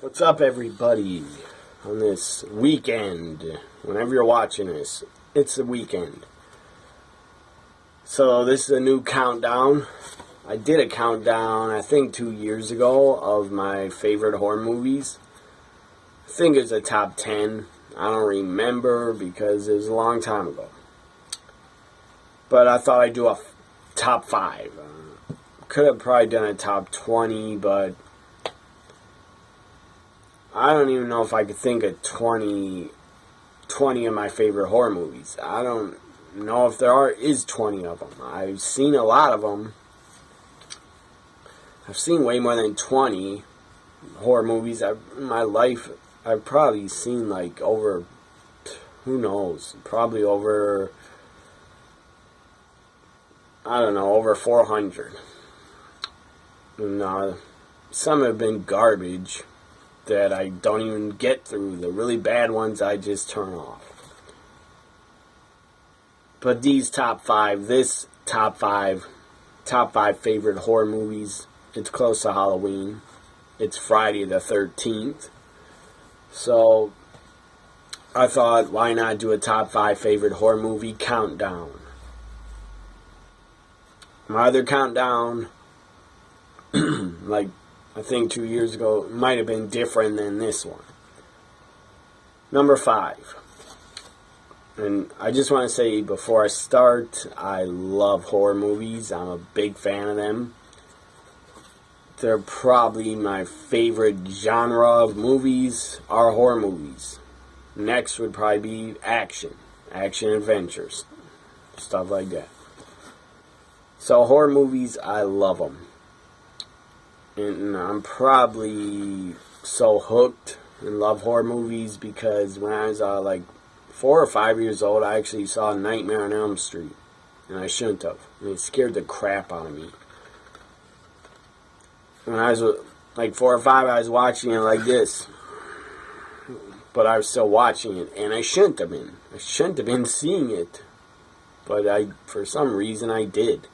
What's up, everybody? On this weekend, whenever you're watching this, it's the weekend. So this is a new countdown. I did a countdown, I think 2 years ago, of my favorite horror movies. I think it's a top 10. I don't remember because it was a long time ago. But I thought I'd do a top 5. Could have probably done a top 20, but I don't even know if I could think of 20 of my favorite horror movies. I don't know if there is 20 of them. I've seen a lot of them. I've seen way more than 20 horror movies. In my life, I've probably seen like over, who knows, probably over, I don't know, over 400. And some have been garbage that I don't even get through. The really bad ones I just turn off. But these top 5, this top 5 favorite horror movies, it's close to Halloween. It's Friday the 13th. So I thought, why not do a top 5 favorite horror movie countdown? My other countdown, like I think 2 years ago, might have been different than this one. Number 5. And I just want to say before I start, I love horror movies. I'm a big fan of them. They're probably my favorite genre of movies are horror movies. Next would probably be action adventures, stuff like that. So horror movies, I love them. And I'm probably so hooked and love horror movies because when I was like 4 or 5 years old, I actually saw Nightmare on Elm Street. And I shouldn't have. And it scared the crap out of me. When I was like 4 or 5, I was watching it like this. But I was still watching it. And I shouldn't have been. I shouldn't have been seeing it. But for some reason, I did.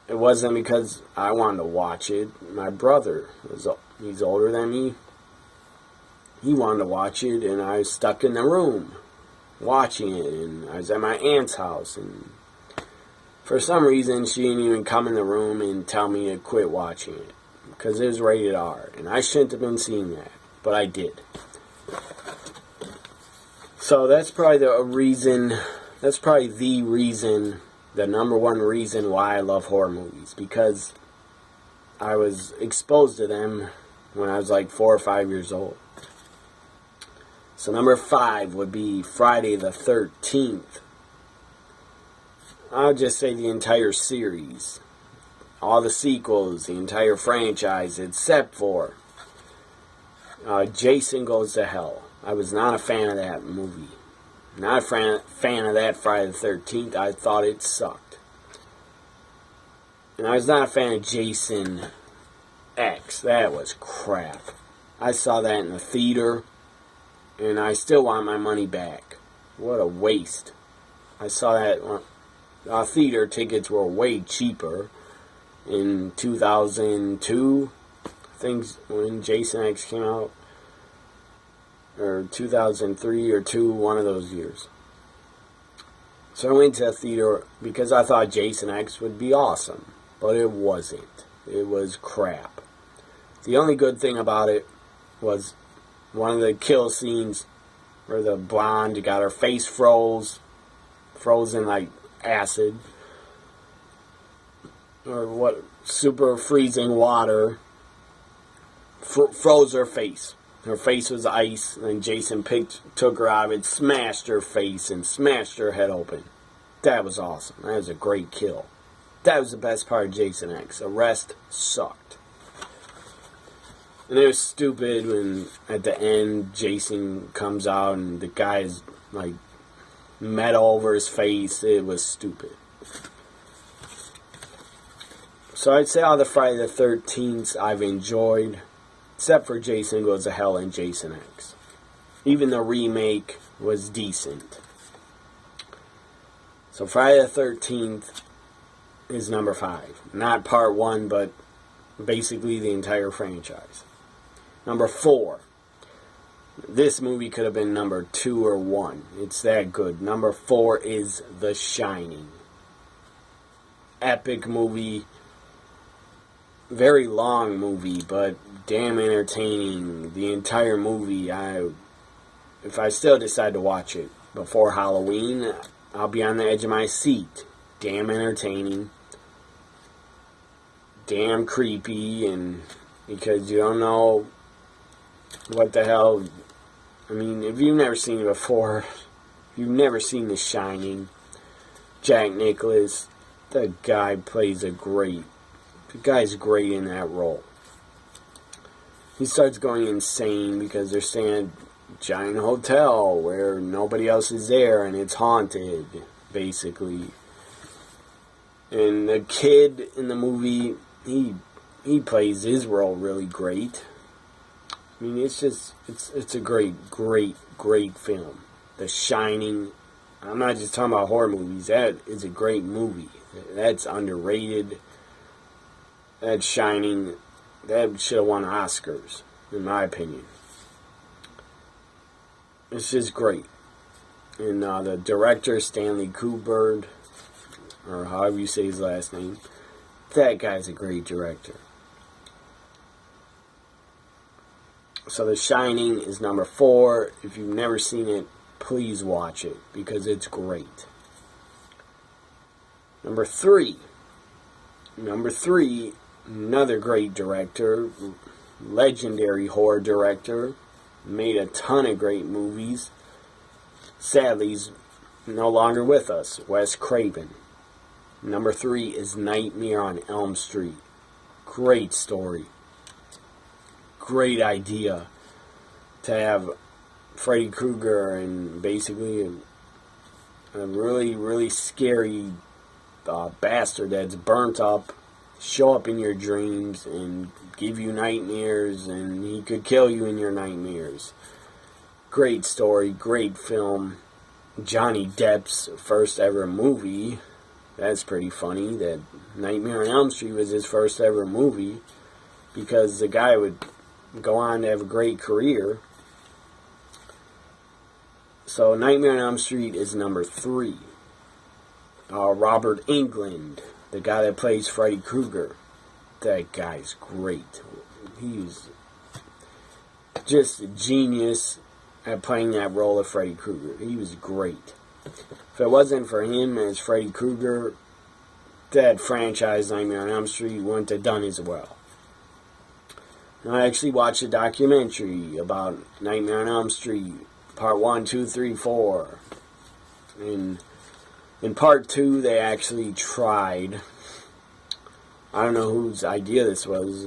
It wasn't because I wanted to watch it. My brother, he's older than me. He wanted to watch it, and I was stuck in the room watching it. And I was at my aunt's house, and for some reason, she didn't even come in the room and tell me to quit watching it because it was rated R, and I shouldn't have been seeing that, but I did. So that's probably the reason. The number one reason why I love horror movies, because I was exposed to them when I was like 4 or 5 years old. So number 5 would be Friday the 13th. I'll just say the entire series. All the sequels, the entire franchise, except for Jason Goes to Hell. I was not a fan of that movie. Not a fan of that Friday the 13th. I thought it sucked. And I was not a fan of Jason X. That was crap. I saw that in the theater, and I still want my money back. What a waste. I saw that theater tickets were way cheaper in 2002. I think when Jason X came out. Or 2003 or 2, one of those years. So I went to a theater because I thought Jason X would be awesome. But it wasn't. It was crap. The only good thing about it was one of the kill scenes where the blonde got her face frozen like acid. Or what, super freezing water. Froze her face. Her face was ice, and Jason took her out of it, smashed her face, and smashed her head open. That was awesome. That was a great kill. That was the best part of Jason X. The rest sucked. And it was stupid when, at the end, Jason comes out, and the guy is, like, metal over his face. It was stupid. So I'd say all the Friday the 13th I've enjoyed. Except for Jason Goes to Hell and Jason X. Even the remake was decent. So Friday the 13th is number 5. Not part 1, but basically the entire franchise. Number 4. This movie could have been number 2 or 1. It's that good. Number 4 is The Shining. Epic movie. Very long movie, but damn entertaining. The entire movie, if I still decide to watch it before Halloween, I'll be on the edge of my seat. Damn entertaining. Damn creepy, and because you don't know what the hell. I mean, if you've never seen it before, if you've never seen The Shining, Jack Nicklaus, the guy plays the guy's great in that role. He starts going insane because they're staying at a giant hotel where nobody else is there and it's haunted, basically. And the kid in the movie, he plays his role really great. I mean, it's a great film. The Shining. I'm not just talking about horror movies. That is a great movie. That's underrated. That Shining, that should have won Oscars, in my opinion. It's just great. And the director, Stanley Kubrick, or however you say his last name, that guy's a great director. So The Shining is number 4. If you've never seen it, please watch it because it's great. Number 3, another great director, legendary horror director, made a ton of great movies. Sadly, he's no longer with us, Wes Craven. Number 3 is Nightmare on Elm Street. Great story. Great idea to have Freddy Krueger and basically a really, really scary bastard that's burnt up show up in your dreams and give you nightmares, and he could kill you in your nightmares. Great story, great film. Johnny Depp's first ever movie. That's pretty funny that Nightmare on Elm Street was his first ever movie, because the guy would go on to have a great career. So Nightmare on Elm Street is number 3. Robert Englund, the guy that plays Freddy Krueger, that guy's great. He's just a genius at playing that role of Freddy Krueger. He was great. If it wasn't for him as Freddy Krueger, that franchise Nightmare on Elm Street wouldn't have done as well. I actually watched a documentary about Nightmare on Elm Street, part 1, 2, 3, 4. And in part 2, they actually tried, I don't know whose idea this was,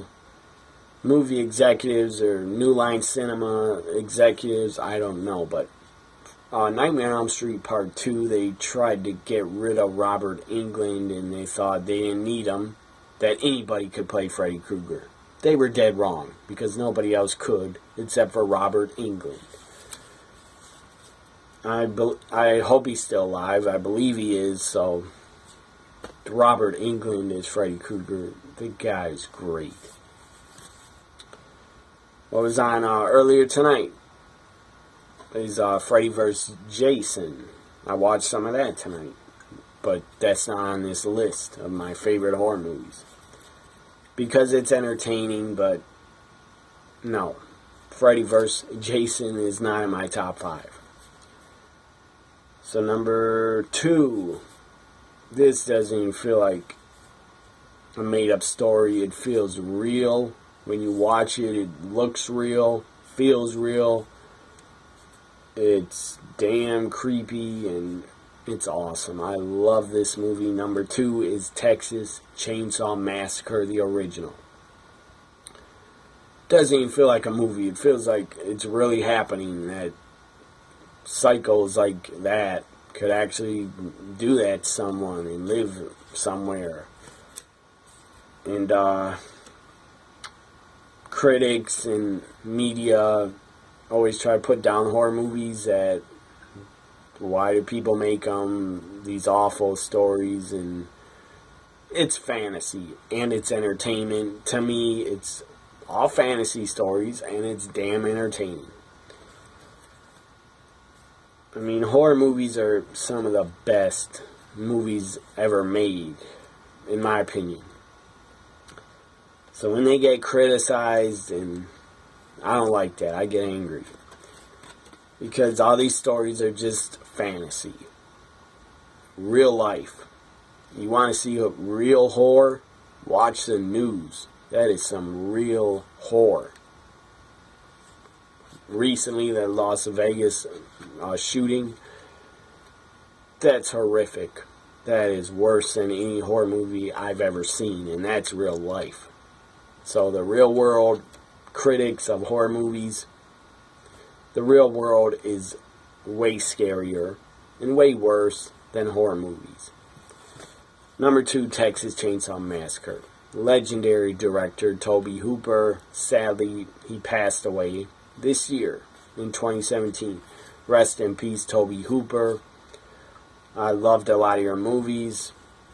movie executives or New Line Cinema executives, I don't know, but Nightmare on Elm Street Part 2, they tried to get rid of Robert Englund, and they thought they didn't need him, that anybody could play Freddy Krueger. They were dead wrong, because nobody else could, except for Robert Englund. I hope he's still alive. I believe he is, so Robert Englund is Freddy Krueger. The guy's great. What was on earlier tonight is Freddy vs. Jason. I watched some of that tonight, but that's not on this list of my favorite horror movies. Because it's entertaining, but no. Freddy vs. Jason is not in my top 5. So number 2, this doesn't even feel like a made-up story. It feels real. When you watch it, it looks real, feels real. It's damn creepy, and it's awesome. I love this movie. Number 2 is Texas Chainsaw Massacre, the original. Doesn't even feel like a movie. It feels like it's really happening, that psychos like that could actually do that to someone and live somewhere. And critics and media always try to put down horror movies, that why do people make them, these awful stories, and it's fantasy and it's entertainment. To me, it's all fantasy stories, and it's damn entertaining. I mean, horror movies are some of the best movies ever made, in my opinion. So when they get criticized, and I don't like that, I get angry. Because all these stories are just fantasy. Real life. You want to see a real horror? Watch the news. That is some real horror. Recently, the Las Vegas shooting, that's horrific. That is worse than any horror movie I've ever seen, and that's real life. So the real world critics of horror movies, the real world is way scarier and way worse than horror movies. Number 2, Texas Chainsaw Massacre. Legendary director Tobe Hooper, sadly, he passed away this year in 2017. Rest in peace, Tobe Hooper. I loved a lot of your movies.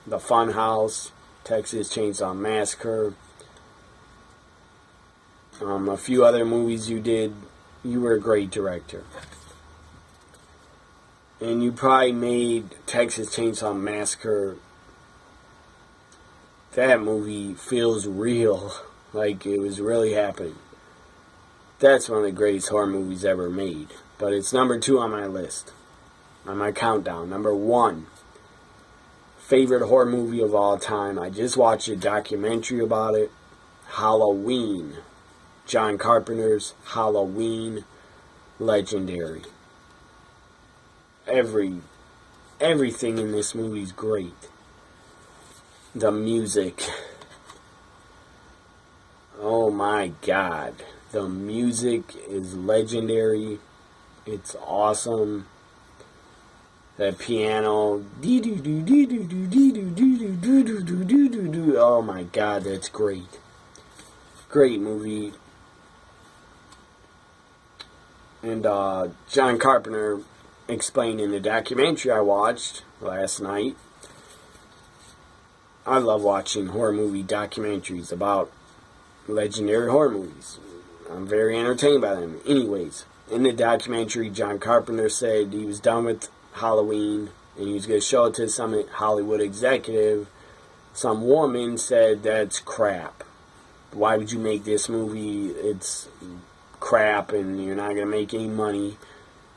The Funhouse, Texas Chainsaw Massacre. A few other movies you did. You were a great director. And you probably made Texas Chainsaw Massacre, that movie feels real. Like it was really happening. That's one of the greatest horror movies ever made. But it's number 2 on my list. On my countdown. Number 1. Favorite horror movie of all time. I just watched a documentary about it. Halloween. John Carpenter's Halloween. Legendary. Everything in this movie is great. The music. Oh my God. The music is legendary. It's awesome. That piano. Oh my God, that's great. Great movie. And John Carpenter explained in the documentary I watched last night. I love watching horror movie documentaries about legendary horror movies. I'm very entertained by them. Anyways, in the documentary, John Carpenter said he was done with Halloween and he was going to show it to some Hollywood executive. Some woman said, that's crap. Why would you make this movie? It's crap and you're not going to make any money.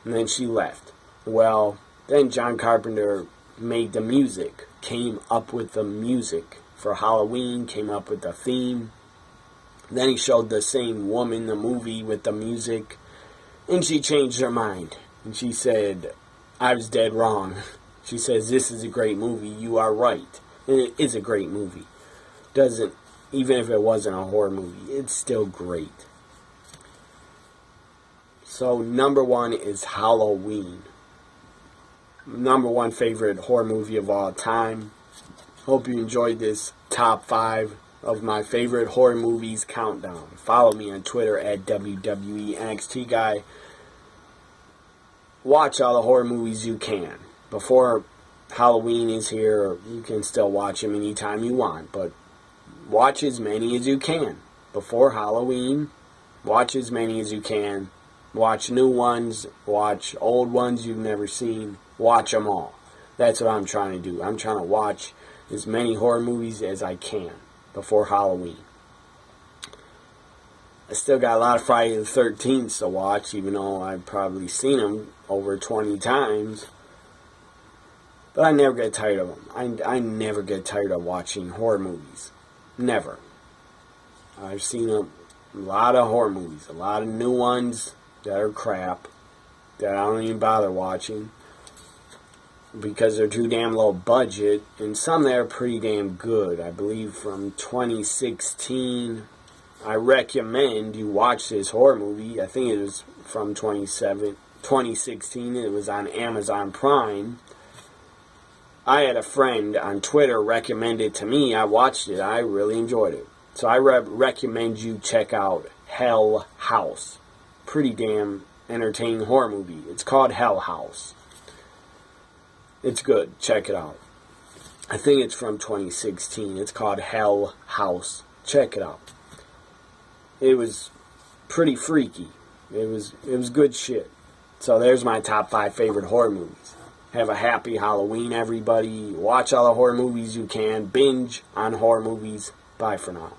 And then she left. Well, then John Carpenter made the music, came up with the music for Halloween, came up with the theme. Then he showed the same woman the movie with the music, and she changed her mind. And she said, I was dead wrong. She says, this is a great movie, you are right. And it is a great movie. Even if it wasn't a horror movie, it's still great. So number 1 is Halloween. Number 1 favorite horror movie of all time. Hope you enjoyed this top 5 of my favorite horror movies countdown. Follow me on Twitter at WWENXTGuy. Watch all the horror movies you can. Before Halloween is here, you can still watch them anytime you want, but watch as many as you can. Before Halloween, watch as many as you can. Watch new ones, watch old ones you've never seen. Watch them all. That's what I'm trying to do. I'm trying to watch as many horror movies as I can before Halloween. I still got a lot of Friday the 13th to watch, even though I've probably seen them over 20 times. But I never get tired of them. I never get tired of watching horror movies. Never. I've seen a lot of horror movies. A lot of new ones that are crap that I don't even bother watching because they're too damn low budget, and some that are pretty damn good. I believe from 2016, I recommend you watch this horror movie. I think it was from 2016. It was on Amazon Prime. I had a friend on Twitter recommend it to me. I watched it. I really enjoyed it. So I recommend you check out Hell House. Pretty damn entertaining horror movie. It's called Hell House. It's good. Check it out. I think it's from 2016. It's called Hell House. Check it out. it was pretty freaky. It was good shit. So there's my top 5 favorite horror movies. Have a happy Halloween, everybody. Watch all the horror movies you can. Binge on horror movies. Bye for now.